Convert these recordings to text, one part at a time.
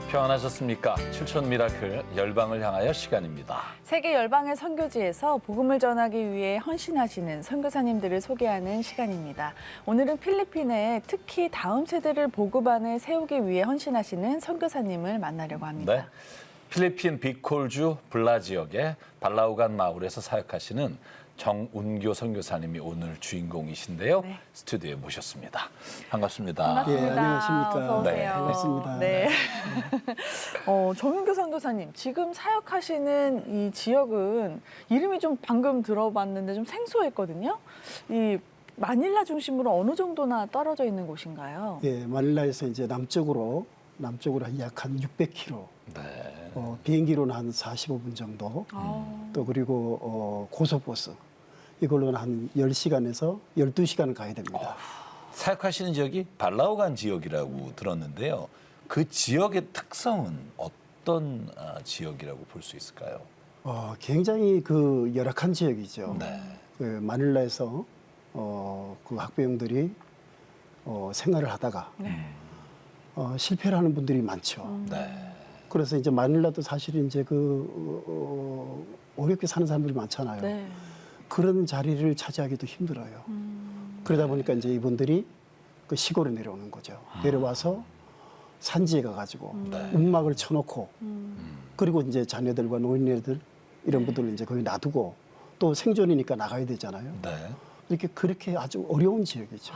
평안하셨습니까? 7천 미라클 열방을 향하여 시간입니다. 세계 열방의 선교지에서 복음을 전하기 위해 헌신하시는 선교사님들을 소개하는 시간입니다. 오늘은 필리핀에 특히 다음 세대를 보급 안에 세우기 위해 헌신하시는 선교사님을 만나려고 합니다. 네, 필리핀 비콜주 블라 지역의 발라우간 마을에서 사역하시는 정운교 선교사님이 오늘 주인공이신데요. 네. 스튜디오에 모셨습니다. 반갑습니다. 반갑습니다. 예, 안녕하십니까. 어서 오세요. 네, 반갑습니다. 네. 정윤교 선교사님, 지금 사역하시는 이 지역은 이름이 좀 방금 들어봤는데 좀 생소했거든요. 이 마닐라 중심으로 어느 정도나 떨어져 있는 곳인가요? 예, 마닐라에서 이제 남쪽으로 약 한 600km. 네. 비행기로는 한 45분 정도. 또 그리고 고속버스 이걸로는 한 10시간에서 12시간을 가야 됩니다. 사역하시는 지역이 발라우간 지역이라고 들었는데요. 그 지역의 특성은 어떤 지역이라고 볼 수 있을까요? 굉장히 그 열악한 지역이죠. 네. 그 마닐라에서 그 학부형들이 생활을 하다가 실패를 하는 분들이 많죠. 네. 그래서 이제 마닐라도 사실 이제 어렵게 사는 사람들이 많잖아요. 네. 그런 자리를 차지하기도 힘들어요. 그러다 보니까 이제 이분들이 그 시골에 내려오는 거죠. 내려와서 산지에 가가지고 네. 움막을 쳐놓고 그리고 이제 자녀들과 노인네들 이런 분들을 이제 거기 놔두고 또 생존이니까 나가야 되잖아요. 네. 그렇게 아주 어려운 지역이죠.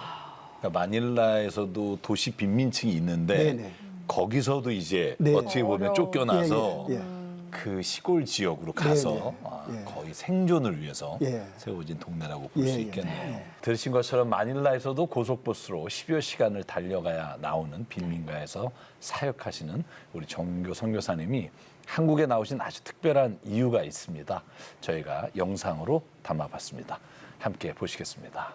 그러니까 마닐라에서도 도시 빈민층이 있는데 네네. 거기서도 이제 네. 어떻게 보면 쫓겨나서 예, 예, 예. 그 시골 지역으로 가서 네, 네. 예. 거의 생존을 위해서 예. 세워진 동네라고 볼 수 예, 예. 있겠네요. 예. 들으신 것처럼 마닐라에서도 고속버스로 10여 시간을 달려가야 나오는 빈민가에서 사역하시는 우리 정윤교 선교사님이 한국에 나오신 아주 특별한 이유가 있습니다. 저희가 영상으로 담아봤습니다. 함께 보시겠습니다.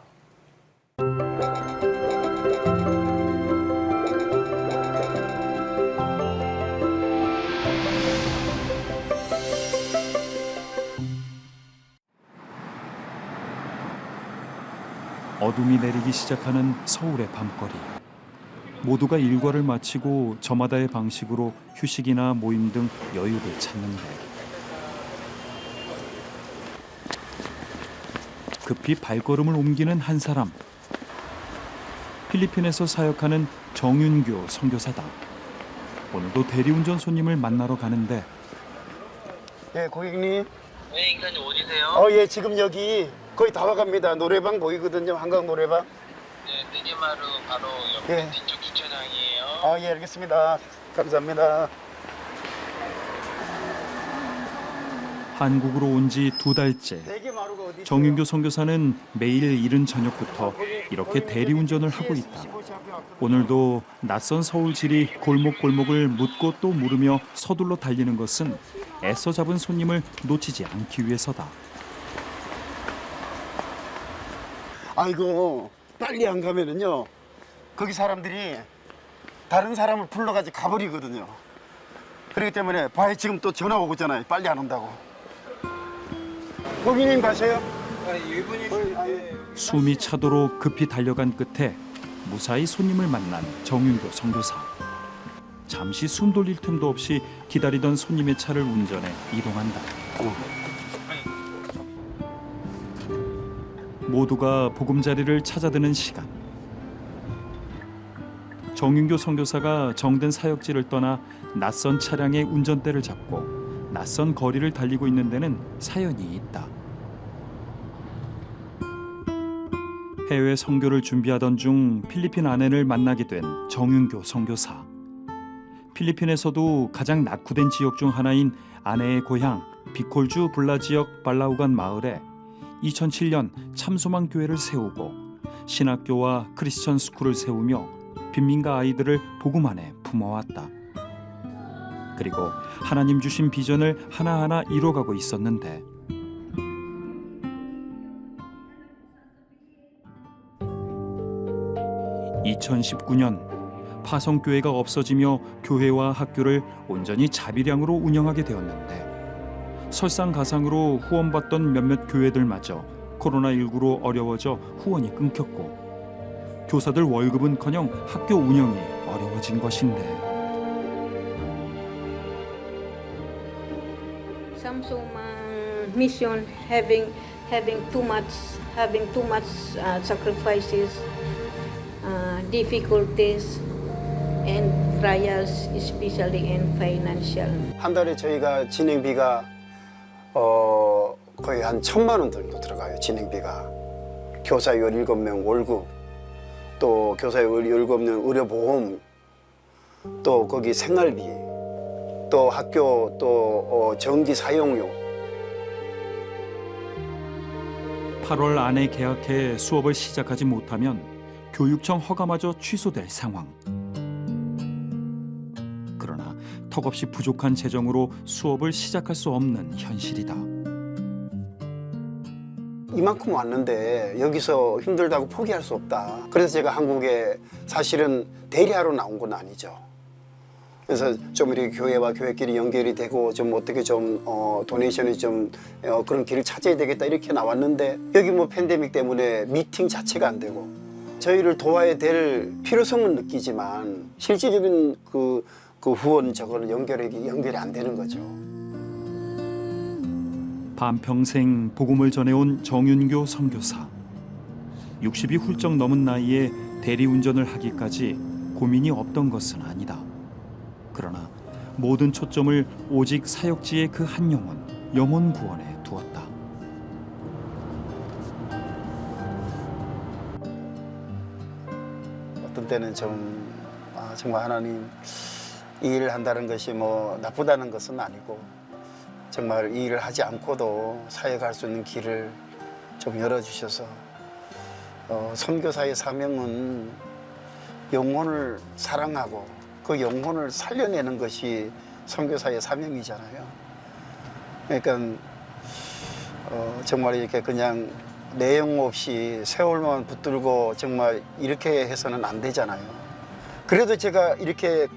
어둠이 내리기 시작하는 서울의 밤거리. 모두가 일과를 마치고 저마다의 방식으로 휴식이나 모임 등 여유를 찾는데 급히 발걸음을 옮기는 한 사람. 필리핀에서 사역하는 정윤교 선교사다. 오늘도 대리운전 손님을 만나러 가는데 예, 고객님. 네, 인사님 어디세요? 예, 지금 여기 거의 다 와갑니다. 노래방 보이거든요. 한강 노래방. 네, 뜨개마루 바로 옆에 예. 뒤쪽 주차장이에요. 예, 알겠습니다. 감사합니다. 한국으로 온 지 2달째. 대게마루가 어디 있어요? 정윤교 선교사는 매일 이른 저녁부터 이렇게 대리운전을 하고 있다. 오늘도 낯선 서울지리 골목골목을 묻고 또 물으며 서둘러 달리는 것은 애써 잡은 손님을 놓치지 않기 위해서다. 아이고, 빨리 안 가면은요. 거기 사람들이 다른 사람을 불러가지고 가버리거든요. 그렇기 때문에 지금 또 전화 오고 있잖아요. 빨리 안 온다고. 고객님 가세요. 숨이 차도록 급히 달려간 끝에 무사히 손님을 만난 정윤교 선교사. 잠시 숨 돌릴 틈도 없이 기다리던 손님의 차를 운전해 이동한다. 모두가 보금자리를 찾아드는 시간. 정윤교 선교사가 정든 사역지를 떠나 낯선 차량의 운전대를 잡고 낯선 거리를 달리고 있는 데는 사연이 있다. 해외 선교를 준비하던 중 필리핀 아내를 만나게 된 정윤교 선교사. 필리핀에서도 가장 낙후된 지역 중 하나인 아내의 고향 비콜주 블라 지역 발라우간 마을에 2007년 참소망 교회를 세우고 신학교와 크리스천 스쿨을 세우며 빈민가 아이들을 복음 안에 품어왔다. 그리고 하나님 주신 비전을 하나하나 이뤄가고 있었는데 (2019년) 파송교회가 없어지며 교회와 학교를 온전히 자비량으로 운영하게 되었는데 설상가상으로 후원받던 몇몇 교회들마저 코로나19로 어려워져 후원이 끊겼고 교사들 월급은커녕 학교 운영이 어려워진 것인데 Samsumang mission having too much sacrifices, difficulties and trials, especially in financial. 한 달에 저희가 진행비가 거의 한 1,000만 원 정도 들어가요. 진행비가. 교사 17명 월급, 또 교사 17명 의료보험, 또 거기 생활비, 또 학교 또 전기 사용료. 8월 안에 개학해 수업을 시작하지 못하면 교육청 허가마저 취소될 상황. 그러나 턱없이 부족한 재정으로 수업을 시작할 수 없는 현실이다. 이만큼 왔는데 여기서 힘들다고 포기할 수 없다. 그래서 제가 한국에 사실은 대리하러 나온 건 아니죠. 그래서 좀 이렇게 교회와 교회끼리 연결이 되고 좀 어떻게 좀 도네이션이 좀 그런 길을 찾아야 되겠다 이렇게 나왔는데 여기 뭐 팬데믹 때문에 미팅 자체가 안 되고 저희를 도와야 될 필요성은 느끼지만 실질적인 그 후원 저거는 연결이 안 되는 거죠. 반평생 복음을 전해온 정윤교 선교사. 60이 훌쩍 넘은 나이에 대리운전을 하기까지 고민이 없던 것은 아니다. 그러나 모든 초점을 오직 사역지의 그 한 영혼 구원에 두었다. 어떤 때는 좀 정말 하나님 이 일을 한다는 것이 뭐 나쁘다는 것은 아니고 정말 이 일을 하지 않고도 사역할 수 있는 길을 좀 열어주셔서 선교사의 사명은 영혼을 사랑하고 그 영혼을 살려내는 것이 선교사의 사명이잖아요. 그러니까 정말 이렇게 그냥 내용 없이 세월만 붙들고 정말 이렇게 해서는 안 되잖아요. 그래도 제가 이렇게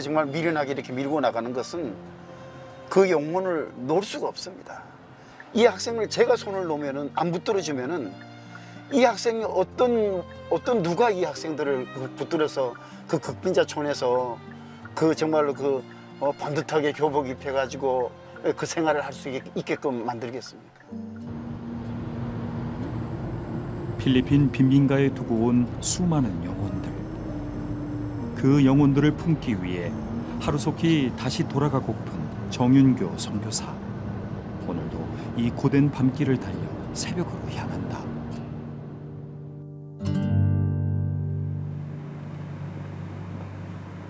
정말 미련하게 이렇게 밀고 나가는 것은 그 영혼을 놓을 수가 없습니다. 이 학생을 제가 손을 놓으면은 안 붙들어주면은 이 학생이 어떤 누가 이 학생들을 붙들어서 그 극빈자촌에서 그 정말로 그 반듯하게 교복 입혀가지고 그 생활을 할 수 있게끔 만들겠습니까? 필리핀 빈민가에 두고 온 수많은 영혼들. 그 영혼들을 품기 위해 하루속히 다시 돌아가고픈 정윤교 선교사. 오늘도 이 고된 밤길을 달려 새벽으로 향한다.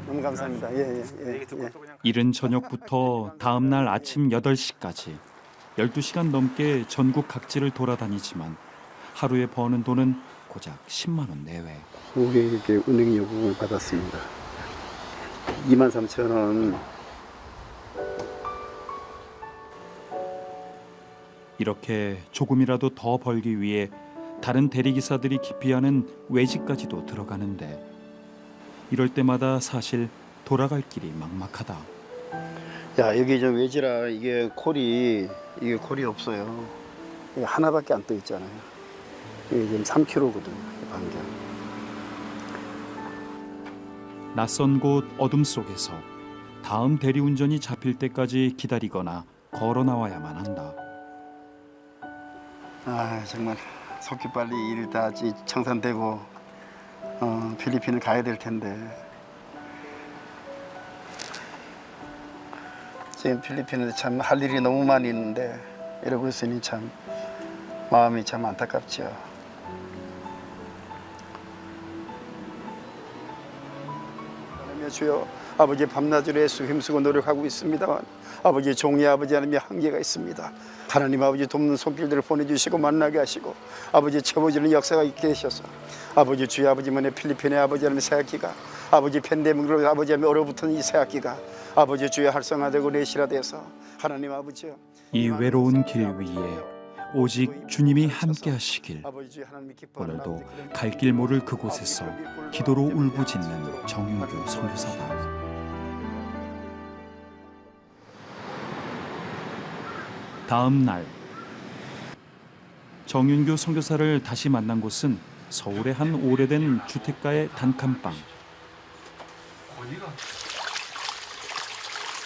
너무 감사합니다. 예. 이른 저녁부터 다음 날 아침 8시까지 12시간 넘게 전국 각지를 돌아다니지만 하루에 버는 돈은 고작 10만 원 내외. 고객에게 은행 요금을 받았습니다. 23,000원. 이렇게 조금이라도 더 벌기 위해 다른 대리기사들이 기피하는 외지까지도 들어가는데 이럴 때마다 사실 돌아갈 길이 막막하다. 야, 여기 저 외지라 이게 콜이 없어요. 이게 하나밖에 안 떠 있잖아요. 이게 지금 3km거든요. 반경. 낯선 곳 어둠 속에서 다음 대리운전이 잡힐 때까지 기다리거나 걸어 나와야만 한다. 정말 속히 빨리 일 다 청산되고 필리핀을 가야 될 텐데 지금 필리핀에 참 할 일이 너무 많이 있는데 이러고 있으니 참 마음이 참 안타깝죠. 하나님의 주여, 아버지 밤낮으로 애쓰고 힘쓰고 노력하고 있습니다만 아버지 종이 아버지 하나님의 한계가 있습니다. 하나님 아버지 돕는 손길들을 보내주시고 만나게 하시고 아버지 채워주는 역사가 있게 되셔서 아버지 주여 아버지만의 필리핀의 아버지 하나님의 새학기가 아버지 팬데믹으로 아버지 하나님 얼어붙은 이 새학기가 아버지 주여 활성화되고 내실화돼서 하나님 아버지요 이 외로운 길 위에 오직 주님이 함께 하시길. 오늘도 갈 길 모를 그곳에서 기도로 울부짖는 정윤교 선교사다. 다음 날 정윤교 선교사를 다시 만난 곳은 서울의 한 오래된 주택가의 단칸방.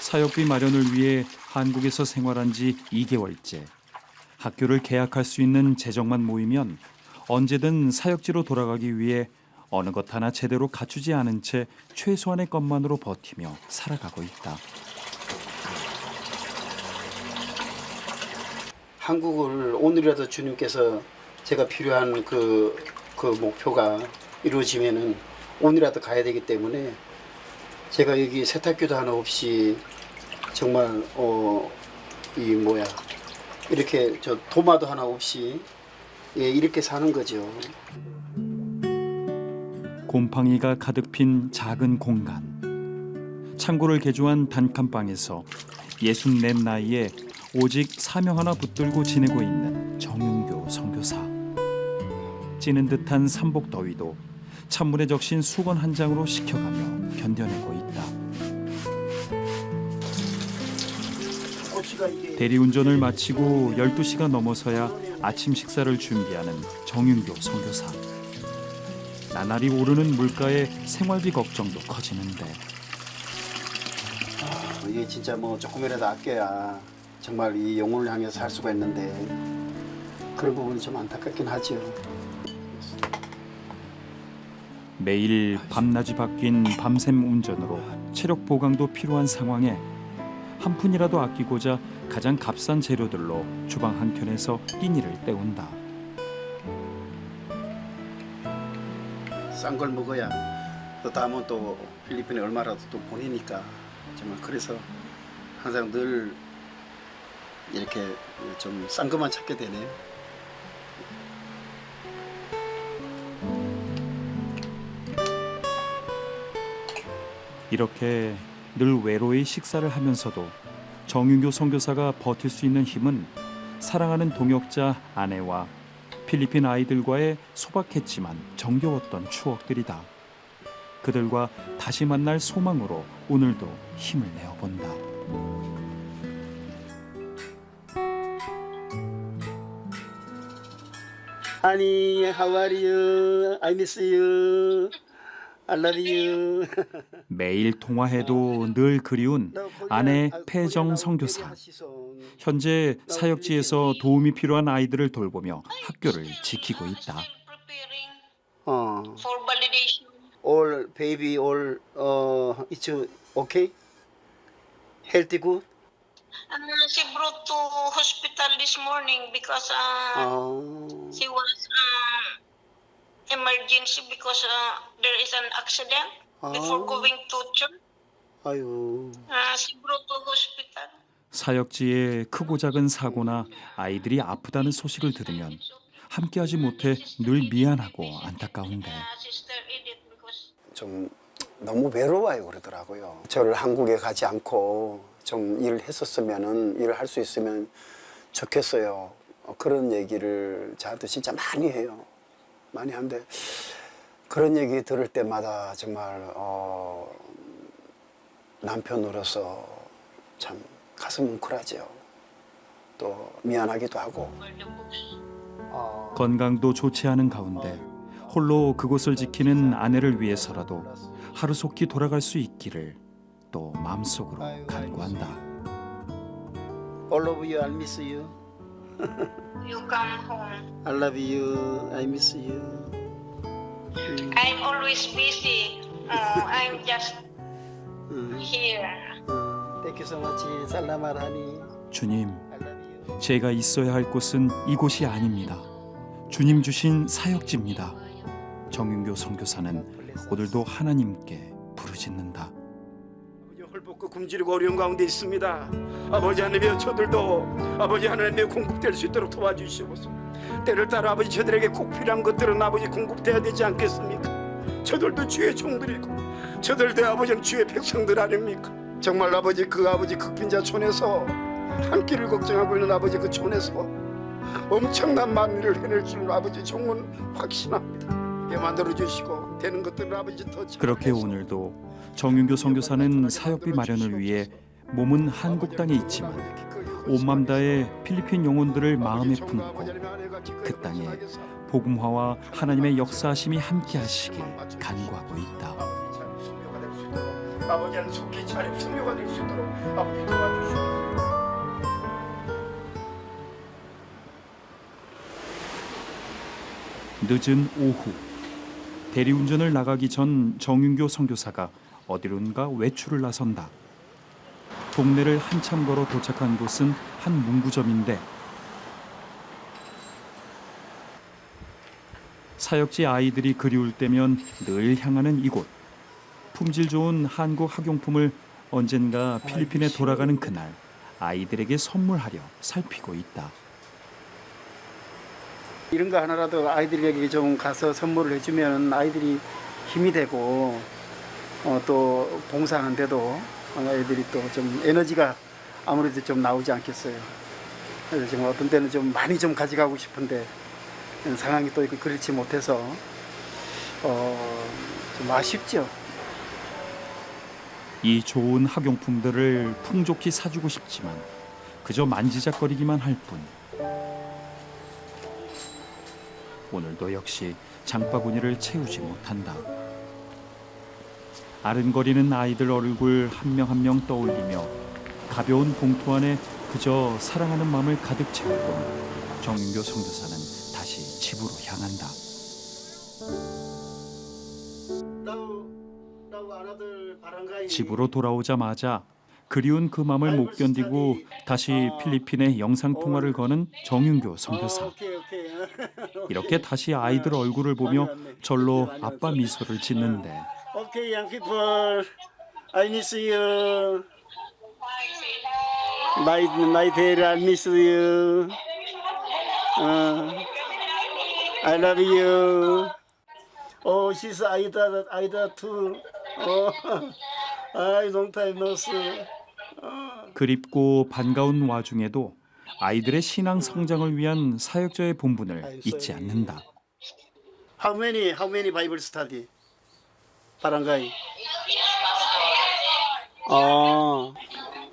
사역비 마련을 위해 한국에서 생활한 지 2개월째. 학교를 개학할 수 있는 재정만 모이면 언제든 사역지로 돌아가기 위해 어느 것 하나 제대로 갖추지 않은 채 최소한의 것만으로 버티며 살아가고 있다. 한국을 오늘이라도 주님께서 제가 필요한 그 목표가 이루어지면은 오늘이라도 가야 되기 때문에 제가 여기 세탁기도 하나 없이 정말 이렇게 저 도마도 하나 없이 이렇게 사는 거죠. 곰팡이가 가득 핀 작은 공간. 창고를 개조한 단칸방에서 64 나이에 오직 사명 하나 붙들고 지내고 있는 정윤교 선교사. 찌는 듯한 삼복 더위도 찬물에 적신 수건 한 장으로 식혀가며 견뎌내고 있다. 대리운전을 마치고 12시가 넘어서야 아침 식사를 준비하는 정윤교 선교사. 나날이 오르는 물가에 생활비 걱정도 커지는데 이게 진짜 뭐 조금이라도 아껴야 정말 이 영혼을 향해서 살 수가 있는데 그런 부분이 좀 안타깝긴 하죠. 매일 밤낮이 바뀐 밤샘 운전으로 체력 보강도 필요한 상황에 한 푼이라도 아끼고자 가장 값싼 재료들로 주방 한켠에서 끼니를 때운다. 싼 걸 먹어야 또 다음은 또 필리핀에 얼마라도 또 보내니까 정말 그래서 항상 늘 이렇게 좀 싼 것만 찾게 되네요. 이렇게 늘 외로이 식사를 하면서도 정윤교 선교사가 버틸 수 있는 힘은 사랑하는 동역자 아내와 필리핀 아이들과의 소박했지만 정겨웠던 추억들이다. 그들과 다시 만날 소망으로 오늘도 힘을 내어본다. Honey, how are you? I miss you. I love you. 매일 통화해도 늘 그리운 아내 패정 선교사. 현재 사역지에서 도움이 필요한 아이들을 돌보며 학교를 지키고 있다. For validation. All baby, all it's okay? Healthy good? She brought to hospital this morning because she was emergency because there is an accident before going to church. 아유. She brought to hospital. 사역지의 크고 작은 사고나 아이들이 아프다는 소식을 들으면 함께하지 못해 늘 미안하고 안타까운데 Sister Edith because 좀 너무 외로워요 그러더라고요. 저를 한국에 가지 않고 좀 일을 했었으면은 일을 할 수 있으면 좋겠어요. 그런 얘기를 저한테 진짜 많이 해요. 많이 하는데 그런 얘기 들을 때마다 정말 남편으로서 참 가슴 뭉클하죠. 또 미안하기도 하고. 건강도 좋지 않은 가운데 홀로 그곳을 지키는 아내를 위해서라도 하루속히 돌아갈 수 있기를 또 마음속으로 간구한다. All of you, I miss you. you come home. I love you. I miss you. I'm always busy. I'm just here. Thank you so much. Salamat, honey. 주님, I love you. 제가 있어야 할 곳은 이곳이 아닙니다. 주님 주신 사역지입니다. 정윤교 선교사는 오늘도 하나님께 부르짖는다. 헐벗고 굶주리고 어려운 가운데 있습니다. 아버지 하나님이여 저들도 아버지 하나님의 공급될 수 있도록 도와주시옵소서. 때를 따라 아버지 저들에게 꼭 필요한 것들은 아버지 공급돼야 되지 않겠습니까? 저들도 주의 종들이고 저들도 아버지는 주의 백성들 아닙니까? 정말 아버지 그 아버지 극빈자촌에서 한 끼를 걱정하고 있는 아버지 그 촌에서 엄청난 만일을 해낼 줄 아버지 종은 확신합니다. 이게 만들어 주시고 되는 것들은 아버지 더 그렇게 오늘도 정윤교 선교사는 사역비 마련을 위해 몸은 한국 땅에 있지만 온맘 다해 필리핀 영혼들을 마음에 품고 그 땅에 복음화와 하나님의 역사하심이 함께하시길 간구하고 있다. 아버지는 속히 차림 승려가 될 수 있도록 아버지 도와주시옵소서. 늦은 오후 대리운전을 나가기 전 정윤교 선교사가 어디론가 외출을 나선다. 동네를 한참 걸어 도착한 곳은 한 문구점인데 사역지 아이들이 그리울 때면 늘 향하는 이곳. 품질 좋은 한국 학용품을 언젠가 필리핀에 돌아가는 그날 아이들에게 선물하려 살피고 있다. 이런 거 하나라도 아이들에게 좀 가서 선물을 해주면 아이들이 힘이 되고 또 봉사하는데도 아이들이 또 좀 에너지가 아무래도 좀 나오지 않겠어요. 그래서 지금 어떤 때는 좀 많이 좀 가져가고 싶은데 상황이 또 그렇지 못해서 좀 아쉽죠. 이 좋은 학용품들을 풍족히 사주고 싶지만 그저 만지작거리기만 할 뿐. 오늘도 역시 장바구니를 채우지 못한다. 아른거리는 아이들 얼굴 한 명 한 명 떠올리며 가벼운 봉투 안에 그저 사랑하는 마음을 가득 채우고 정윤교 선교사는 다시 집으로 향한다. 집으로 돌아오자마자 그리운 그 마음을 못 견디고 다시 필리핀에 영상통화를 거는 정윤교 선교사. 이렇게 다시 아이들 얼굴을 보며 절로 아빠 미소를 짓는데 Okay, young people, I miss you. My dear, I miss you. I love you. Oh, she's Aida too. Oh, long time no see. 그립고 반가운 와중에도 아이들의 신앙 성장을 위한 사역자의 본분을 잊지 않는다. How many Bible study? Barangay.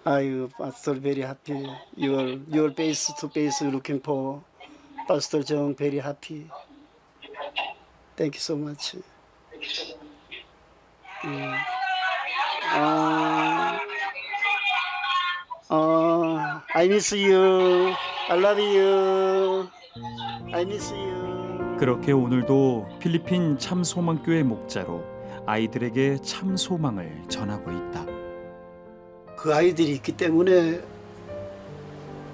아유, Pastor very happy. Your face to face looking for Pastor Jong very happy. Thank you so much. I miss you. I love you. I miss you. 그렇게 오늘도 필리핀 참소망교회 목자로 아이들에게 참 소망을 전하고 있다. 그 아이들이 있기 때문에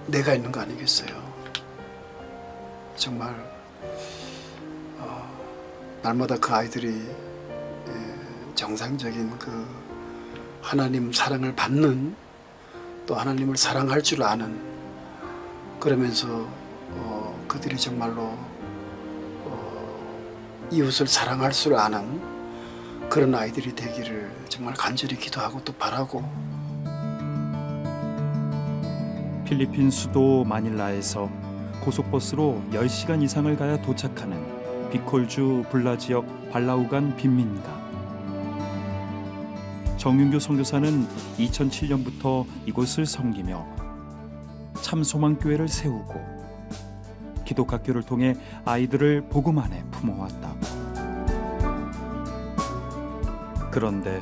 내가 있는 거 아니겠어요. 정말 날마다 그 아이들이 정상적인 그 하나님 사랑을 받는 또 하나님을 사랑할 줄 아는 그러면서 그들이 정말로 이웃을 사랑할 줄 아는 그런 아이들이 되기를 정말 간절히 기도하고 또 바라고. 필리핀 수도 마닐라에서 고속버스로 10시간 이상을 가야 도착하는 비콜주 블라 지역 발라우간 빈민가. 정윤교 선교사는 2007년부터 이곳을 섬기며 참소망교회를 세우고 기독학교를 통해 아이들을 복음 안에 품어왔다. 그런데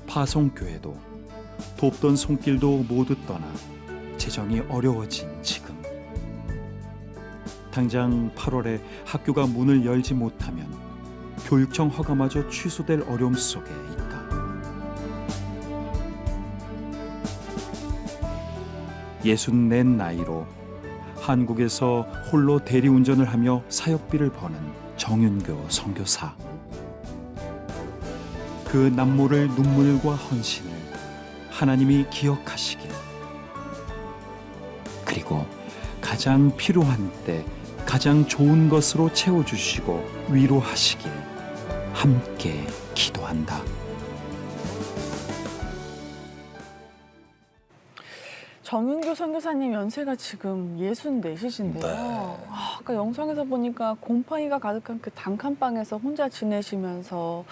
파송교회도 돕던 손길도 모두 떠나 재정이 어려워진 지금 당장 8월에 학교가 문을 열지 못하면 교육청 허가마저 취소될 어려움 속에 있다. 예순넷 나이로 한국에서 홀로 대리운전을 하며 사역비를 버는 정윤교 선교사. 그 남모를 눈물과 헌신을 하나님이 기억하시길, 그리고 가장 필요한 때 가장 좋은 것으로 채워주시고 위로하시길 함께 기도한다. 정윤교 선교사님 연세가 지금 64이신데요. 네. 아까 영상에서 보니까 곰팡이가 가득한 그 단칸방에서 혼자 지내시면서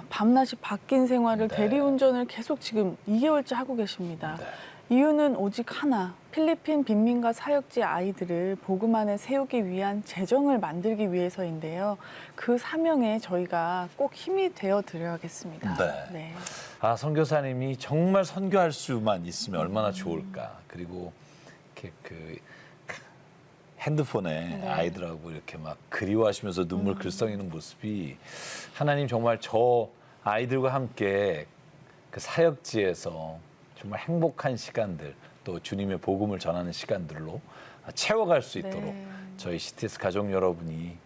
밤낮이 바뀐 생활을 네. 대리운전을 계속 지금 2개월째 하고 계십니다. 네. 이유는 오직 하나, 필리핀 빈민가 사역지 아이들을 복음 안에 세우기 위한 재정을 만들기 위해서인데요. 그 사명에 저희가 꼭 힘이 되어 드려야겠습니다. 네. 선교사님이 정말 선교할 수만 있으면 얼마나 좋을까. 그리고 이렇게 핸드폰에 네. 아이들하고 이렇게 막 그리워하시면서 눈물 글썽이는 모습이 하나님 정말 저 아이들과 함께 그 사역지에서 정말 행복한 시간들 또 주님의 복음을 전하는 시간들로 채워갈 수 있도록 네. 저희 CTS 가족 여러분이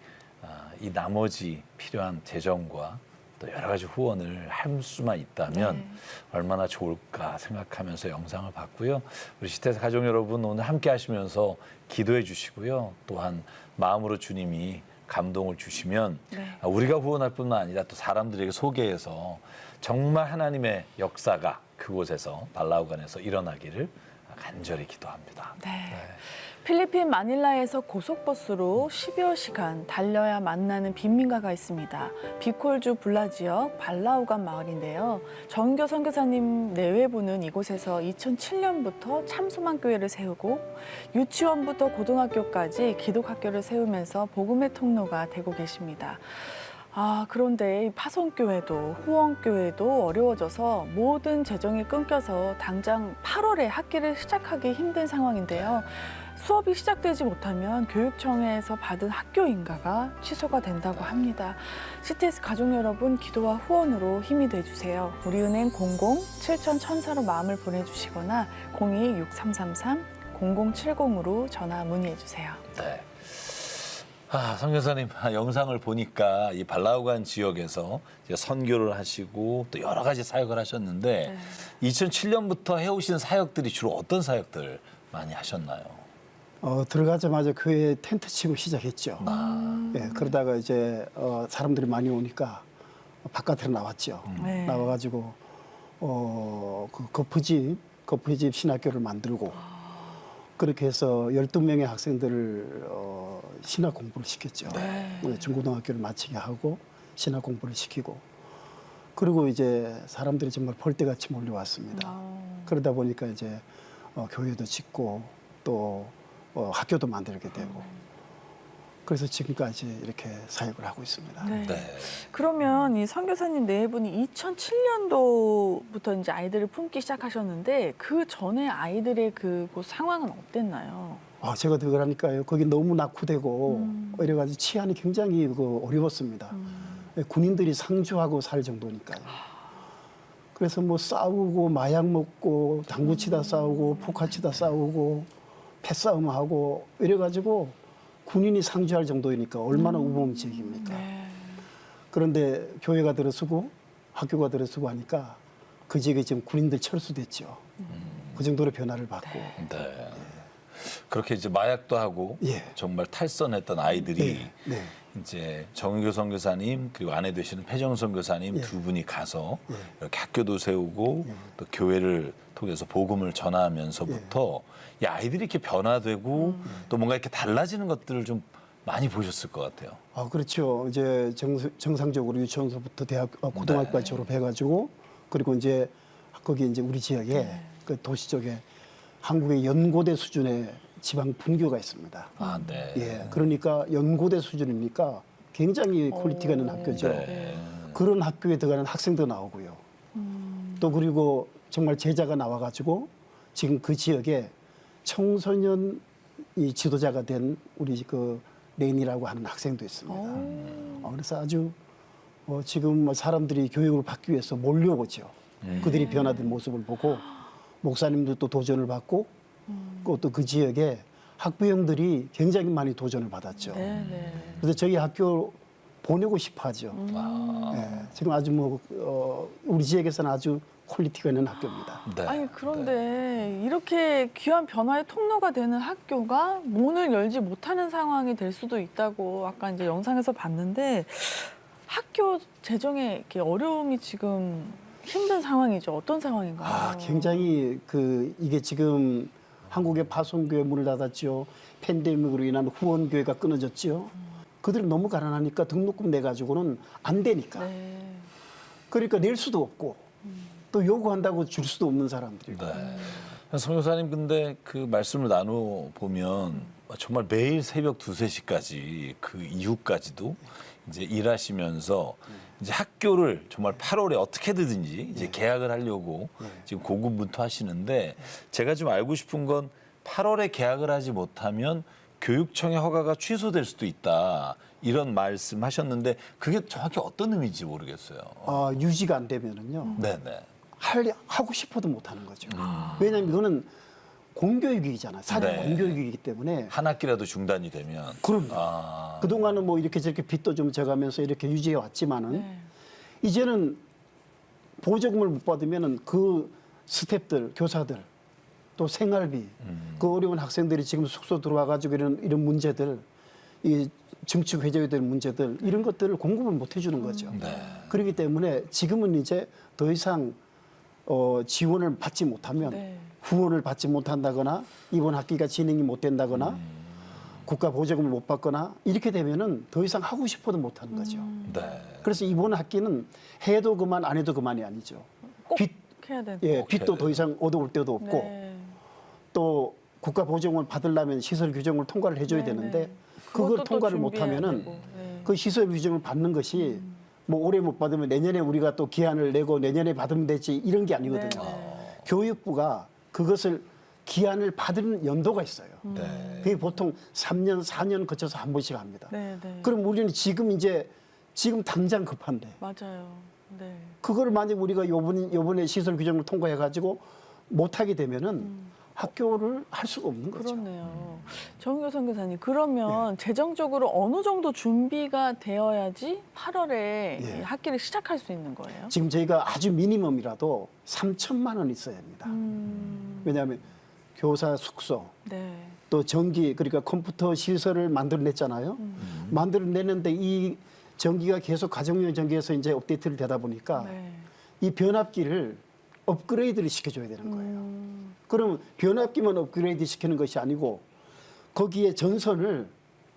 이 나머지 필요한 재정과 또 여러 가지 후원을 할 수만 있다면 네. 얼마나 좋을까 생각하면서 영상을 봤고요. 우리 CTS 가족 여러분 오늘 함께 하시면서 기도해 주시고요. 또한 마음으로 주님이 감동을 주시면 네. 우리가 후원할 뿐만 아니라 또 사람들에게 소개해서 정말 하나님의 역사가 그곳에서 발라우간에서 일어나기를 간절히 기도합니다. 네. 필리핀 마닐라에서 고속버스로 10여 시간 달려야 만나는 빈민가가 있습니다. 비콜주 불라 지역 발라우간 마을인데요. 정교 선교사님 내외부는 이곳에서 2007년부터 참소만교회를 세우고 유치원부터 고등학교까지 기독학교를 세우면서 복음의 통로가 되고 계십니다. 그런데 이 파송교회도 후원교회도 어려워져서 모든 재정이 끊겨서 당장 8월에 학기를 시작하기 힘든 상황인데요. 수업이 시작되지 못하면 교육청에서 받은 학교 인가가 취소가 된다고 합니다. CTS 가족 여러분 기도와 후원으로 힘이 돼주세요. 우리은행 00-7000-1000로 마음을 보내주시거나 02-6333-0070으로 전화 문의해주세요. 네. 선교사님 영상을 보니까 이 발라우간 지역에서 이제 선교를 하시고 또 여러 가지 사역을 하셨는데 2007년부터 해오신 사역들이 주로 어떤 사역들 많이 하셨나요? 들어가자마자 교회에 텐트 치고 시작했죠. 예, 그러다가 이제 사람들이 많이 오니까 바깥으로 나왔죠. 네. 나와가지고 그 거푸집 신학교를 만들고 그렇게 해서 12명의 학생들을 신학 공부를 시켰죠. 중고등학교를 마치게 하고 신학 공부를 시키고 그리고 이제 사람들이 정말 볼때같이 몰려왔습니다. 그러다 보니까 이제 교회도 짓고 또 학교도 만들게 되고 그래서 지금까지 이렇게 사역을 하고 있습니다. 네. 네. 그러면 이 선교사님 네 분이 2007년도부터 이제 아이들을 품기 시작하셨는데 그 전에 아이들의 그 상황은 어땠나요? 제가 그러니까요. 거기 너무 낙후되고 이래가지고 치안이 굉장히 어려웠습니다. 군인들이 상주하고 살 정도니까요. 그래서 뭐 싸우고 마약 먹고 당구치다 싸우고 포카치다 싸우고 패싸움하고 이래가지고 군인이 상주할 정도이니까 얼마나 우범지역입니까? 그런데 교회가 들어서고 학교가 들어서고 하니까 그 지역에 지금 군인들 철수됐죠. 그 정도로 변화를 받고. 네. 그렇게 이제 마약도 하고 예. 정말 탈선했던 아이들이 네. 이제 정의교 선교사님 그리고 아내 되시는 패정 선교사님 예. 두 분이 가서 예. 이렇게 학교도 세우고 또 교회를 통해서 복음을 전하면서부터 이 아이들이 이렇게 변화되고 또 뭔가 이렇게 달라지는 것들을 좀 많이 보셨을 것 같아요. 그렇죠. 이제 정상적으로 유치원서부터 고등학교까지 졸업해가지고 그리고 이제 거기 이제 우리 지역에 그 도시 쪽에 한국의 연고대 수준의 지방 분교가 있습니다. 네. 예, 그러니까 연고대 수준이니까 굉장히 퀄리티가 있는 학교죠. 네. 그런 학교에 들어가는 학생도 나오고요. 또 그리고 정말 제자가 나와가지고 지금 그 지역에 청소년 이 지도자가 된 우리 그 레인이라고 하는 학생도 있습니다. 그래서 아주 지금 사람들이 교육을 받기 위해서 몰려오죠. 그들이 변화된 모습을 보고 목사님들도 도전을 받고 또 그 지역에 학부형들이 굉장히 많이 도전을 받았죠. 그래서 저희 학교 보내고 싶어 하죠. 예, 지금 아주 우리 지역에서는 아주 퀄리티가 있는 학교입니다. 네. 아니 그런데 이렇게 귀한 변화의 통로가 되는 학교가 문을 열지 못하는 상황이 될 수도 있다고 아까 이제 영상에서 봤는데 학교 재정에 이렇게 어려움이 지금 힘든 상황이죠. 어떤 상황인가요? 굉장히 이게 지금 한국의 파송교회 문을 닫았죠. 팬데믹으로 인한 후원교회가 끊어졌죠. 그들이 너무 가난하니까 등록금 내가지고는 안 되니까. 그러니까 낼 수도 없고 또 요구한다고 줄 수도 없는 사람들이고. 네. 성교사님 근데 그 말씀을 나누어 보면 정말 매일 새벽 2-3시까지 그 이후까지도 이제 일하시면서 이제 학교를 정말 8월에 어떻게든지 이제 개학을 하려고 지금 고군분투하시는데 제가 좀 알고 싶은 건 8월에 개학을 하지 못하면 교육청의 허가가 취소될 수도 있다. 이런 말씀하셨는데 그게 정확히 어떤 의미인지 모르겠어요. 유지가 안 되면은요. 네네. 하고 싶어도 못 하는 거죠. 왜냐하면 이거는 공교육이잖아요. 사전 네. 공교육이기 때문에. 한 학기라도 중단이 되면. 그럼요. 아, 그동안은 뭐 이렇게 저렇게 빚도 좀 져가면서 이렇게 유지해 왔지만은 네. 이제는 보조금을 못 받으면은 그 스태프들, 교사들, 또 생활비, 그 어려운 학생들이 지금 숙소 들어와 가지고 이런 문제들, 이 증축 해줘야 될 문제들 이런 것들을 공급을 못 해주는 거죠. 네. 그렇기 때문에 지금은 이제 더 이상 지원을 받지 못하면 네. 후원을 받지 못한다거나 이번 학기가 진행이 못 된다거나 국가 보조금을 못 받거나 이렇게 되면은 더 이상 하고 싶어도 못 하는 거죠. 네. 그래서 이번 학기는 해도 그만 안 해도 그만이 아니죠. 꼭 빚, 해야 되는. 예, 해야 빚도 더 돼요. 이상 얻어올 데도 없고 네. 또 국가 보조금을 받으려면 시설 규정을 통과를 해줘야 네, 되는데 네. 그걸 그것도 또 통과를 준비해야 못하면은 되고, 네. 그 시설 규정을 받는 것이 뭐 올해 못 받으면 내년에 우리가 또 기한을 내고 내년에 받으면 되지 이런 게 아니거든요. 네, 교육부가 그것을 기한을 받는 연도가 있어요. 네. 그게 보통 3년, 4년 거쳐서 한 번씩 합니다. 네, 네. 그럼 우리는 지금 당장 급한데 맞아요. 네. 그걸 만약 우리가 요번에 시설 규정을 통과해 가지고 못 하게 되면은 학교를 할 수가 없는 거죠. 그렇네요. 정은교 선교사님, 그러면 재정적으로 어느 정도 준비가 되어야지 8월에 예. 학기를 시작할 수 있는 거예요? 지금 저희가 아주 미니멈이라도 3천만 원 있어야 합니다. 왜냐하면 교사 숙소, 네. 또 전기 그러니까 컴퓨터 시설을 만들어냈잖아요. 만들어내는데 이 전기가 계속 가정용 전기에서 이제 업데이트를 되다 보니까 네. 이 변압기를 업그레이드를 시켜줘야 되는 거예요. 그러면 변압기만 업그레이드 시키는 것이 아니고 거기에 전선을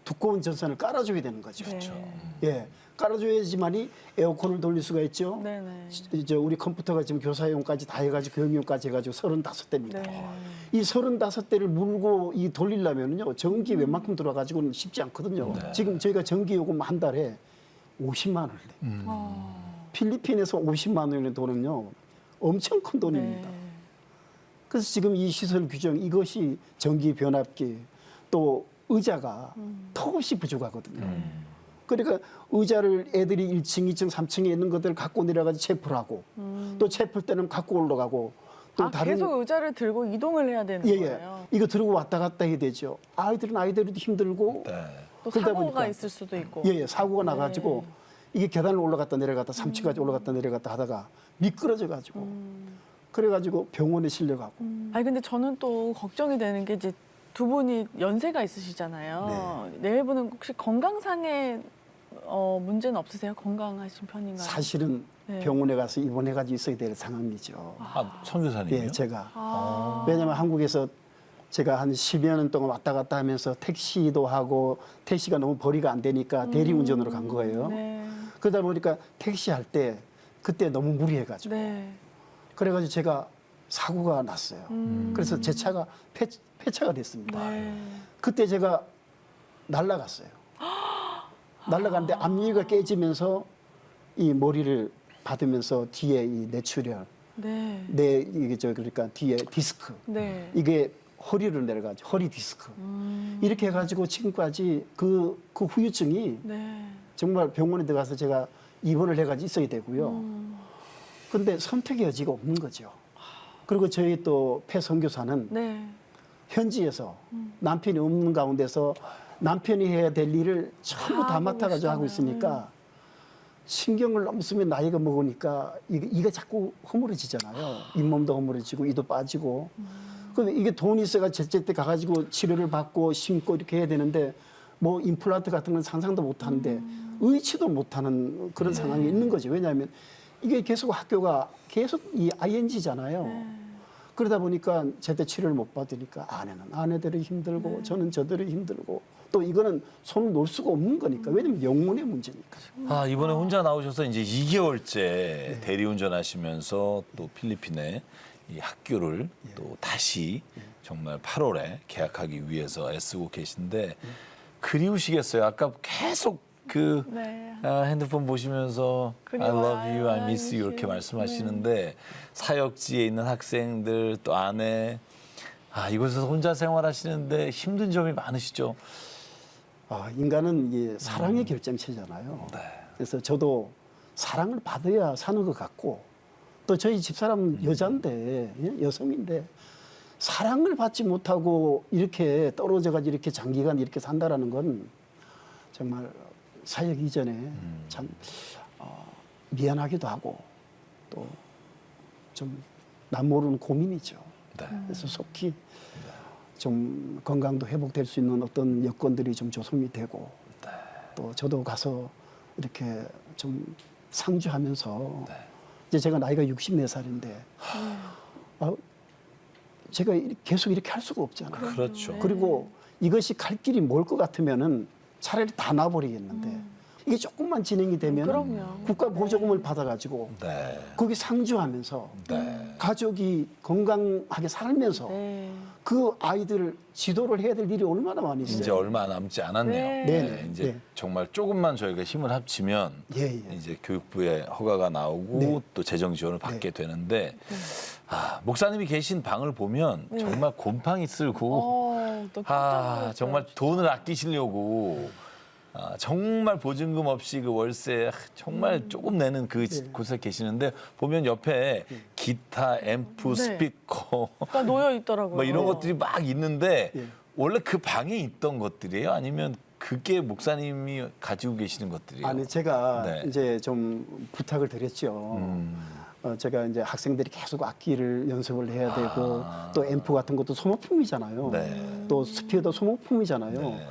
두꺼운 전선을 깔아줘야 되는 거죠. 네. 예, 깔아줘야지만이 에어컨을 돌릴 수가 있죠. 네네. 이제 우리 컴퓨터가 지금 교사용까지 다 해가지고 교육용까지 해가지고 35대입니다. 네. 이 35대를 물고 이 돌리려면요 전기 웬만큼 들어가지고는 쉽지 않거든요. 지금 저희가 전기 요금 한 달에 50만 원을 내요. 필리핀에서 50만 원의 돈은요 엄청 큰 돈입니다. 네. 그래서 지금 이 시설 규정 이것이 전기 변압기 또 의자가 턱없이 부족하거든요. 그러니까 의자를 애들이 1층, 2층, 3층에 있는 것들을 갖고 내려가서 체프를 하고 또 체프할 때는 갖고 올라가고 또 다른 계속 의자를 들고 이동을 해야 되는 예, 예. 거예요. 이거 들고 왔다 갔다 해야 되죠. 아이들도 힘들고 네. 또 그러다 사고가 보니까 있을 수도 있고. 예, 예. 사고가 나가지고 이게 계단을 올라갔다 내려갔다 3층까지 올라갔다 내려갔다 하다가 미끄러져가지고 그래가지고 병원에 실려가고 아니 근데 저는 또 걱정이 되는 게 이제 두 분이 연세가 있으시잖아요. 네 분은 혹시 건강상의 문제는 없으세요? 건강하신 편인가요? 사실은 네. 병원에 가서 입원해가지고 있어야 될 상황이죠. 아, 선교사님이요? 예, 제가. 아. 왜냐하면 한국에서 제가 한 10여 년 동안 왔다 갔다 하면서 택시도 하고 택시가 너무 벌이가 안 되니까 대리운전으로 간 거예요. 네. 그러다 보니까 택시 할 때 그때 너무 무리해가지고 네. 그래가지고 제가 사고가 났어요. 그래서 제 차가 폐차가 됐습니다. 네. 그때 제가 날아갔어요. 날아갔는데 앞니가 깨지면서 이 머리를 받으면서 뒤에 이 뇌출혈, 네. 이게 그러니까 뒤에 디스크 네. 이게 허리로 내려가지고 허리 디스크 이렇게 해가지고 지금까지 그 후유증이 네. 정말 병원에 들어가서 제가 입원을 해가지고 있어야 되고요. 근데 선택의 여지가 없는 거죠. 그리고 저희 또 폐선교사는 네. 현지에서 남편이 없는 가운데서 남편이 해야 될 일을 전부 다 하고 맡아가지고 하고 계시잖아요. 있으니까 신경을 너무 쓰면 나이가 먹으니까 이게 자꾸 허물어지잖아요. 잇몸도 허물어지고 이도 빠지고. 근데 이게 돈이 있어가 제때 가가지고 치료를 받고 심고 이렇게 해야 되는데 뭐 임플란트 같은 건 상상도 못 하는데 의치도 못 하는 그런 상황이 있는 거죠. 왜냐하면 이게 계속 학교가 계속 이 ING잖아요. 그러다 보니까 제때 치료를 못 받으니까 아내는 아내대로 힘들고 저는 저대로 힘들고 또 이거는 손을 놓을 수가 없는 거니까 왜냐면 영혼의 문제니까. 아, 이번에 혼자 나오셔서 이제 2개월째 대리운전하시면서 또 필리핀에 이 학교를 또 다시 정말 8월에 개학하기 위해서 애쓰고 계신데 그리우시겠어요. 아까 계속 그 네. 핸드폰 보시면서 I 그리워요. love you, I miss you 이렇게 말씀하시는데 사역지에 있는 학생들 또 아내 이곳에서 혼자 생활하시는데 힘든 점이 많으시죠? 인간은 이게 사랑의 결정체잖아요. 네. 그래서 저도 사랑을 받아야 사는 것 같고 또 저희 집사람 여자인데 여성인데 사랑을 받지 못하고 이렇게 떨어져가지고 이렇게 장기간 이렇게 산다라는 건 정말 사역 이전에 참 미안하기도 하고 또 좀 남 모르는 고민이죠. 네. 그래서 속히 좀 건강도 회복될 수 있는 어떤 여건들이 좀 조성이 되고 또 저도 가서 이렇게 좀 상주하면서 이제 제가 나이가 64살인데 제가 계속 이렇게 할 수가 없잖아요. 그렇죠. 그리고 이것이 갈 길이 멀 것 같으면은 차라리 다 놔버리겠는데 이게 조금만 진행이 되면 그럼요. 국가 보조금을 받아가지고 네. 거기 상주하면서 네. 가족이 건강하게 살면서 네. 그 아이들 지도를 해야 될 일이 얼마나 많이 있어요. 이제 얼마 남지 않았네요. 네. 네네. 이제 네. 정말 조금만 저희가 힘을 합치면 예, 예. 이제 교육부의 허가가 나오고 네. 또 재정 지원을 받게 되는데 목사님이 계신 방을 보면 네. 정말 곰팡이 쓸고 또 깜짝 놀랐어요. 정말 돈을 아끼시려고 정말 보증금 없이 그 월세 정말 조금 내는 그 곳에 계시는데 보면 옆에 기타, 앰프, 네. 스피커 가 놓여 있더라고요. 뭐 이런 것들이 막 있는데 예. 원래 그 방에 있던 것들이에요? 아니면 그게 목사님이 가지고 계시는 것들이에요? 아니 제가 네. 이제 좀 부탁을 드렸죠. 제가 이제 학생들이 계속 악기를 연습을 해야 되고 또 앰프 같은 것도 소모품이잖아요. 네. 또 스피어도 소모품이잖아요. 네.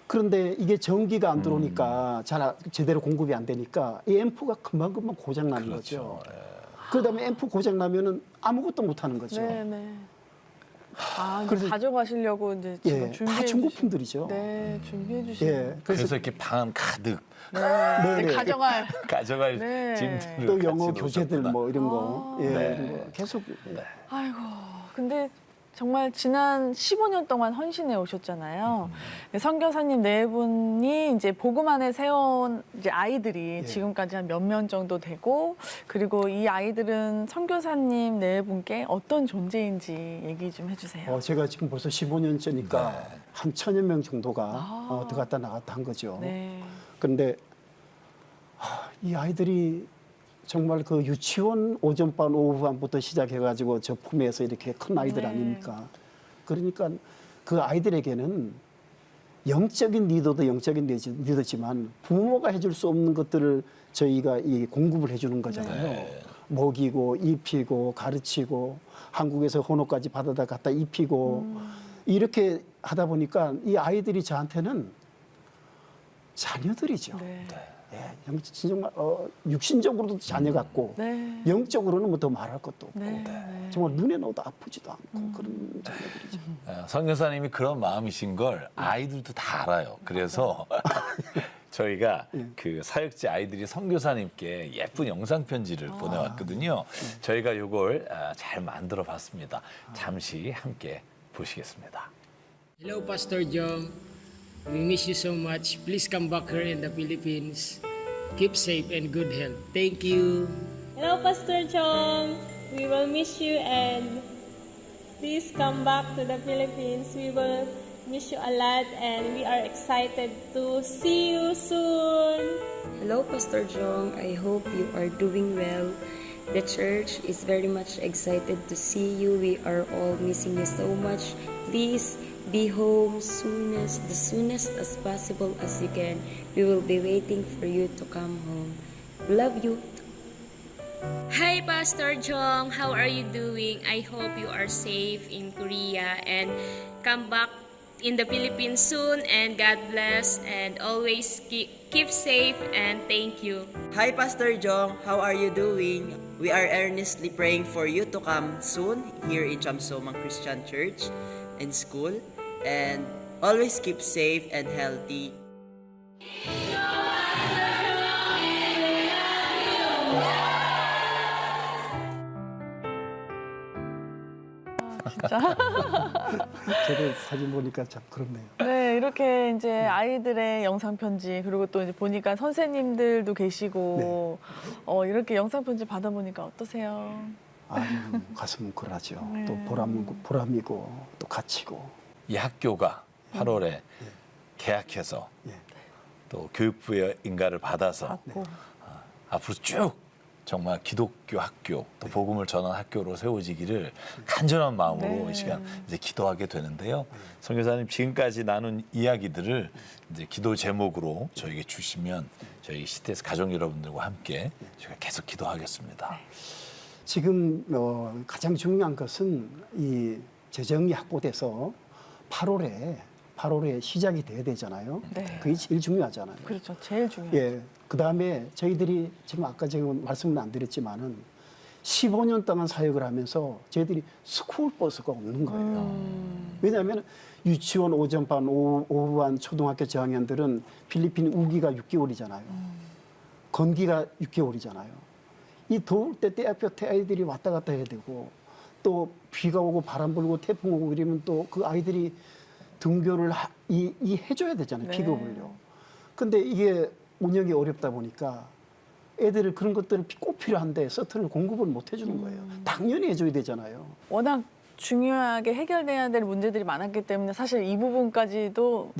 그런데 이게 전기가 안 들어오니까 잘 제대로 공급이 안 되니까 이 앰프가 금방금방 고장 나는 그렇죠. 거죠. 그다음에 앰프 고장 나면은 아무것도 못 하는 거죠. 네네. 이제 그래서- 가져가시려고 이제 지금 예, 준비해 다 중고품들이죠. 네, 준비해 주시는. 예, 그래서 이렇게 방 가득 네. 네, 이제 네. 네. 가져갈 짐들을 또 같이 영어 교재들 놓으셨구나. 뭐 이런 거, 예, 네. 이런 거 계속 아이고, 근데 정말 지난 15년 동안 헌신해 오셨잖아요. 선교사님 네 분이 이제 복음 안에 세운 이제 아이들이 지금까지 한 몇 명 정도 되고, 그리고 이 아이들은 선교사님 네 분께 어떤 존재인지 얘기 좀 해주세요. 제가 지금 벌써 15년째니까 네. 한 1,000여 명 정도가 들어갔다 나갔다 한 거죠. 네. 그런데 이 아이들이 정말 그 유치원 오전반 오후반부터 시작해가지고 저 품에서 이렇게 큰 아이들 네. 아닙니까? 그러니까 그 아이들에게는 영적인 리더도 영적인 리더지만 부모가 해줄 수 없는 것들을 저희가 이 공급을 해주는 거잖아요. 네. 먹이고 입히고 가르치고 한국에서 혼호까지 받아다 갖다 입히고 이렇게 하다 보니까 이 아이들이 저한테는 자녀들이죠. 네. 예, 정말 육신적으로도 자녀 같고 네. 영적으로는 뭐 더 말할 것도 없고 네. 네. 정말 눈에 넣어도 아프지도 않고 그런 자녀들이죠. 선교사님이 그런 마음이신 걸 아이들도 다 알아요. 그래서 저희가 그 사역지 아이들이 선교사님께 예쁜 영상 편지를 보내왔거든요. 저희가 이걸 잘 만들어 봤습니다. 잠시 함께 보시겠습니다. Hello, Pastor Jong. We miss you so much. Please come back here in the Philippines. Keep safe and good health. Thank you. Hello, Pastor Chong. We will miss you and please come back to the Philippines. We will miss you a lot and we are excited to see you soon. Hello, Pastor Jong. I hope you are doing well. The church is very much excited to see you. We are all missing you so much. Please be home the soonest as possible as you can. We will be waiting for you to come home. Love you. Hi, Pastor Jong. How are you doing? I hope you are safe in Korea and come back in the Philippines soon. And God bless and always keep safe and thank you. Hi, Pastor Jong. How are you doing? We are earnestly praying for you to come soon here in Chamsomang Christian Church and School. And always keep safe and healthy. 진짜. 저도 사진 보니까 참 그렇네요. 네, 이렇게 이제 아이들의 영상 편지 그리고 또 이제 보니까 선생님들도 계시고 이렇게 영상 편지 받아보니까 어떠세요? 아유, 가슴 뭉클하죠. 네. 또 보람이고 또 또 갇히고. 이 학교가 8월에 개학해서 또 교육부의 인가를 받아서 받고. 앞으로 쭉 정말 기독교 학교 또 복음을 전하는 학교로 세워지기를 간절한 마음으로 네. 이 시간 이제 기도하게 되는데요. 선교사님 지금까지 나눈 이야기들을 이제 기도 제목으로 저에게 주시면 저희 CTS 가족 여러분들과 함께 저희가 계속 기도하겠습니다. 지금 가장 중요한 것은 이 재정이 확보돼서 8월에 시작이 돼야 되잖아요. 네. 그게 제일 중요하잖아요. 그렇죠. 제일 중요해요. 예. 그 다음에 저희들이 지금 아까 제가 말씀은 안 드렸지만은 15년 동안 사역을 하면서 저희들이 스쿨버스가 없는 거예요. 왜냐하면 유치원 오전반, 오후반 초등학교 저학년들은 필리핀 우기가 6개월이잖아요. 건기가 6개월이잖아요. 이 더울 때 대학교 때 아이들이 왔다 갔다 해야 되고 또 비가 오고 바람 불고 태풍 오고 이러면 또 그 아이들이 등교를 해줘야 되잖아요. 네. 픽업을요. 근데 이게 운영이 어렵다 보니까 애들을 그런 것들을 꼭 필요한데 서틀을 공급을 못 해주는 거예요. 당연히 해줘야 되잖아요. 워낙 중요하게 해결돼야 될 문제들이 많았기 때문에 사실 이 부분까지도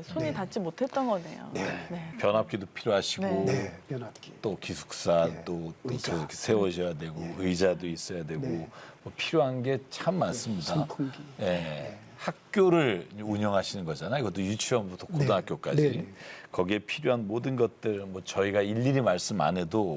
손이 닿지 못했던 거네요. 네. 변압기도 필요하시고 네. 변압기. 또 기숙사 네. 또 의자. 계속 세워져야 되고 의자도 있어야 되고 네. 뭐 필요한 게 참 많습니다. 선풍기. 예. 학교를 운영하시는 거잖아요. 이것도 유치원부터 고등학교까지. 네. 네. 거기에 필요한 모든 것들 뭐 저희가 일일이 말씀 안 해도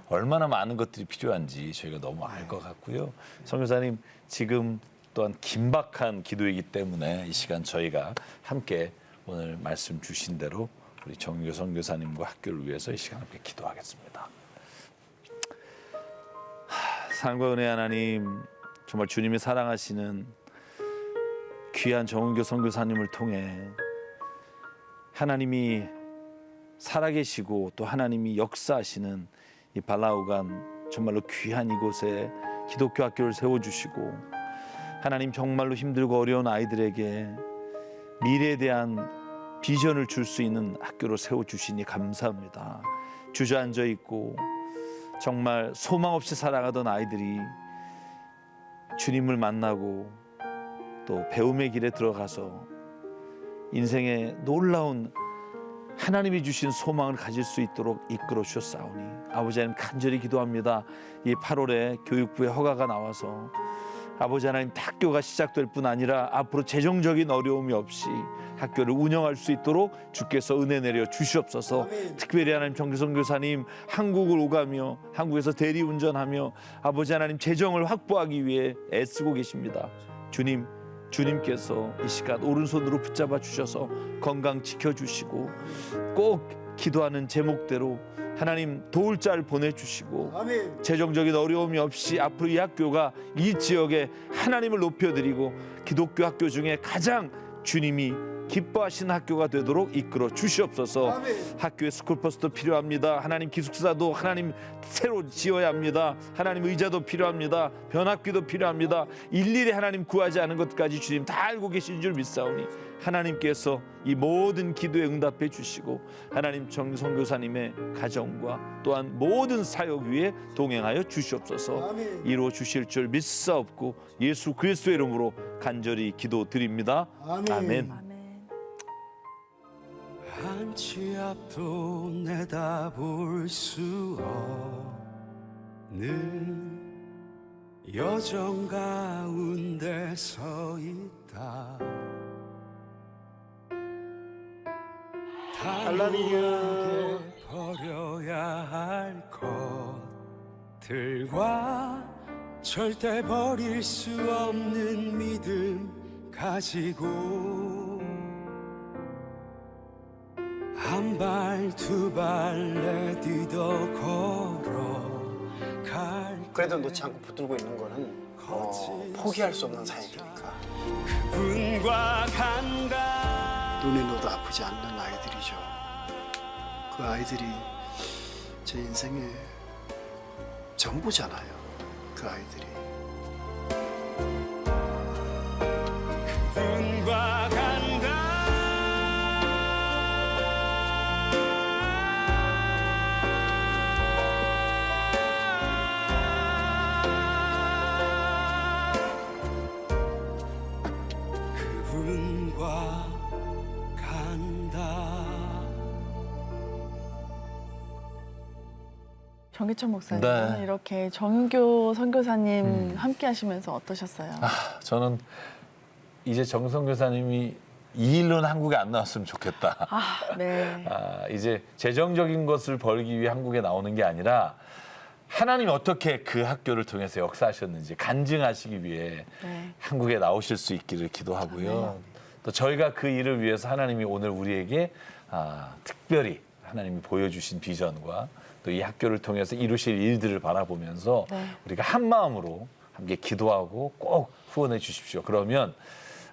얼마나 많은 것들이 필요한지 저희가 너무 알 것 같고요. 선교사님 지금 또한 긴박한 기도이기 때문에 이 시간 저희가 함께 오늘 말씀 주신 대로 우리 정윤교 선교사님과 학교를 위해서 이 시간 함께 기도하겠습니다. 사랑과 은혜 하나님, 정말 주님이 사랑하시는 귀한 정은교 선교사님을 통해 하나님이 살아계시고 또 하나님이 역사하시는 이 발라우간 정말로 귀한 이곳에 기독교 학교를 세워주시고 하나님 정말로 힘들고 어려운 아이들에게 미래에 대한 비전을 줄 수 있는 학교로 세워주시니 감사합니다. 주저앉아 있고 정말 소망 없이 살아가던 아이들이 주님을 만나고 또 배움의 길에 들어가서 인생의 놀라운 하나님이 주신 소망을 가질 수 있도록 이끌어 주셨사오니 아버지 하나님 간절히 기도합니다. 이 8월에 교육부의 허가가 나와서 아버지 하나님 학교가 시작될 뿐 아니라 앞으로 재정적인 어려움이 없이 학교를 운영할 수 있도록 주께서 은혜 내려 주시옵소서. 특별히 하나님 정규선 교사님 한국을 오가며 한국에서 대리운전하며 아버지 하나님 재정을 확보하기 위해 애쓰고 계십니다. 주님께서 이 시간 오른손으로 붙잡아 주셔서 건강 지켜주시고 꼭 기도하는 제목대로 하나님 도울 자를 보내주시고 재정적인 어려움이 없이 앞으로 이 학교가 이 지역에 하나님을 높여드리고 기독교 학교 중에 가장 주님이 기뻐하시는 학교가 되도록 이끌어 주시옵소서. 학교에 스쿨버스도 필요합니다. 하나님 기숙사도 하나님 새로 지어야 합니다. 하나님 의자도 필요합니다. 변압기도 필요합니다. 일일이 하나님 구하지 않은 것까지 주님 다 알고 계신 줄 믿사오니 하나님께서 이 모든 기도에 응답해 주시고 하나님 정선교사님의 가정과 또한 모든 사역 위에 동행하여 주시옵소서. 이루어 주실 줄 믿사옵고 예수 그리스도의 이름으로 간절히 기도드립니다. 아멘. 한치 앞도 내다볼 수 없는 여정 가운데 서 있다. 단호하게 버려야 할 것들과 절대 버릴 수 없는 믿음 가지고 한 발 두 발 내딛어 걸어갈 그래도 놓지 않고 붙들고 있는 거는 포기할 수 없는 사역이니까. 그분과 간다. 눈에 넣어도 아프지 않는 아이들이죠. 그 아이들이 제 인생의 전부잖아요. 그 아이들이. 그분과 간다. 정기천 목사님 네. 이렇게 정윤교 선교사님 함께 하시면서 어떠셨어요? 저는 이제 정 선교사님이 이 일로는 한국에 안 나왔으면 좋겠다. 네. 이제 재정적인 것을 벌기 위해 한국에 나오는 게 아니라 하나님이 어떻게 그 학교를 통해서 역사하셨는지 간증하시기 위해 네. 한국에 나오실 수 있기를 기도하고요. 또 저희가 그 일을 위해서 하나님이 오늘 우리에게 특별히 하나님이 보여주신 비전과 또 이 학교를 통해서 이루실 일들을 바라보면서 네. 우리가 한 마음으로 함께 기도하고 꼭 후원해 주십시오. 그러면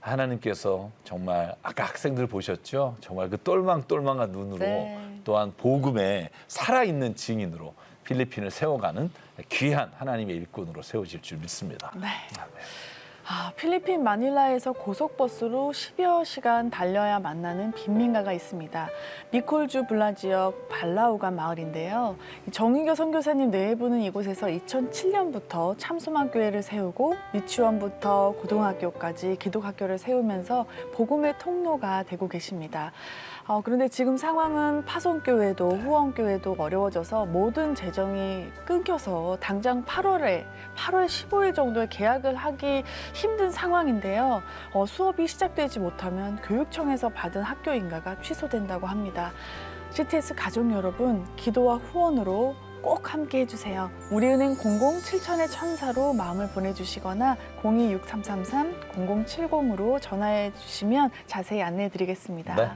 하나님께서 정말 아까 학생들 보셨죠? 정말 그 똘망똘망한 눈으로 네. 또한 복음의 살아있는 증인으로 필리핀을 세워가는 귀한 하나님의 일꾼으로 세워질 줄 믿습니다. 네. 필리핀 마닐라에서 고속버스로 10여 시간 달려야 만나는 빈민가가 있습니다. 미콜주 블라 지역 발라우간 마을인데요. 정인교 선교사님 내부는 이곳에서 2007년부터 참소만교회를 세우고 유치원부터 고등학교까지 기독학교를 세우면서 복음의 통로가 되고 계십니다. 그런데 지금 상황은 파송교회도 후원교회도 어려워져서 모든 재정이 끊겨서 당장 8월 15일 정도에 계약을 하기 힘든 상황인데요. 수업이 시작되지 못하면 교육청에서 받은 학교 인가가 취소된다고 합니다. CTS 가족 여러분, 기도와 후원으로 꼭 함께 해주세요. 우리은행 00-7000-1000로 마음을 보내주시거나 026333-0070으로 전화해 주시면 자세히 안내해 드리겠습니다. 네.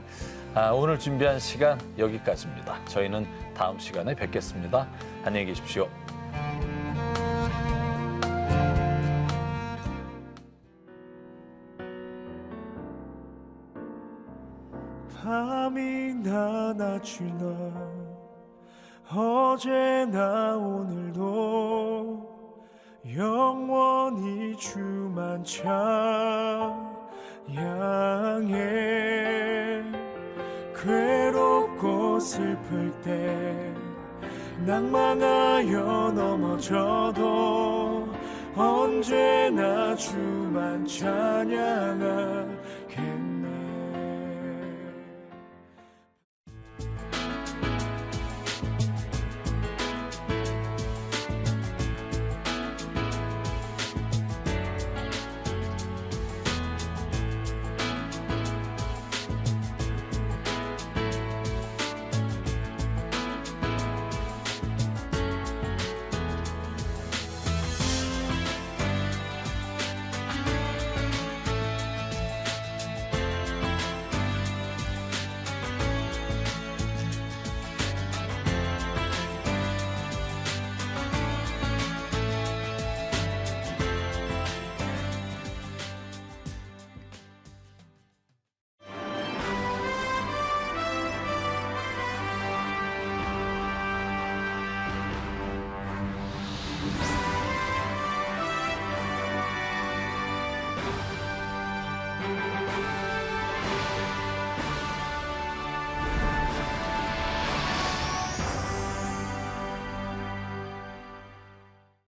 오늘 준비한 시간 여기까지입니다. 저희는 다음 시간에 뵙겠습니다. 안녕히 계십시오. 밤이 나눠주나 어제나 오늘도 영원히 주만 찬양해 괴롭고 슬플 때 낭망하여 넘어져도 언제나 주만 찬양하